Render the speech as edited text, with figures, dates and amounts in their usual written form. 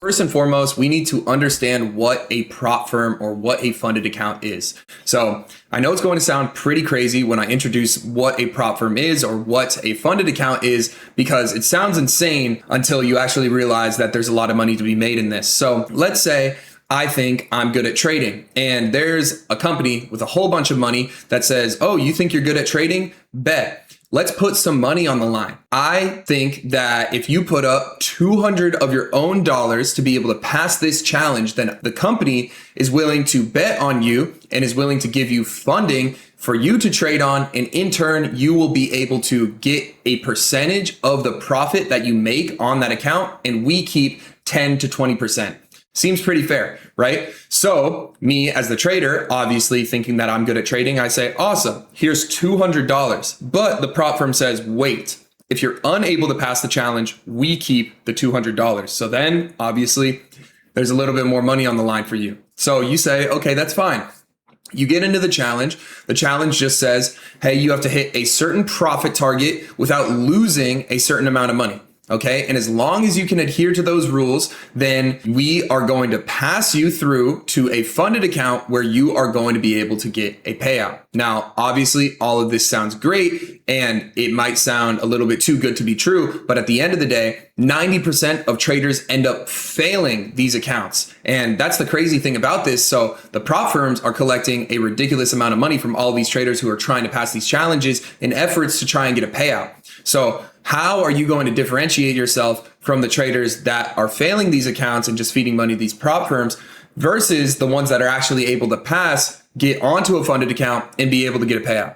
First and foremost, we need to understand what a prop firm or what a funded account is. So I know it's going to sound pretty crazy when I introduce what a prop firm is or what a funded account is, because it sounds insane until you actually realize that there's a lot of money to be made in this. So let's say I think I'm good at trading, and there's a company with a whole bunch of money that says, oh, you think you're good at trading? Bet. Let's put some money on the line. I think that if you put up 200 of your own dollars to be able to pass this challenge, then the company is willing to bet on you and is willing to give you funding for you to trade on. And in turn, you will be able to get a percentage of the profit that you make on that account. And we keep 10 to 20%. Seems pretty fair, right? So me as the trader, obviously thinking that I'm good at trading, I say, awesome, here's $200. But the prop firm says, wait, if you're unable to pass the challenge, we keep the $200. So then obviously there's a little bit more money on the line for you. So you say, okay, that's fine. You get into the challenge. The challenge just says, hey, you have to hit a certain profit target without losing a certain amount of money. Okay. And as long as you can adhere to those rules, then we are going to pass you through to a funded account where you are going to be able to get a payout. Now, obviously, all of this sounds great and it might sound a little bit too good to be true. But at the end of the day, 90% of traders end up failing these accounts. And that's the crazy thing about this. So the prop firms are collecting a ridiculous amount of money from all these traders who are trying to pass these challenges in efforts to try and get a payout. So how are you going to differentiate yourself from the traders that are failing these accounts and just feeding money to these prop firms versus the ones that are actually able to pass, get onto a funded account and be able to get a payout?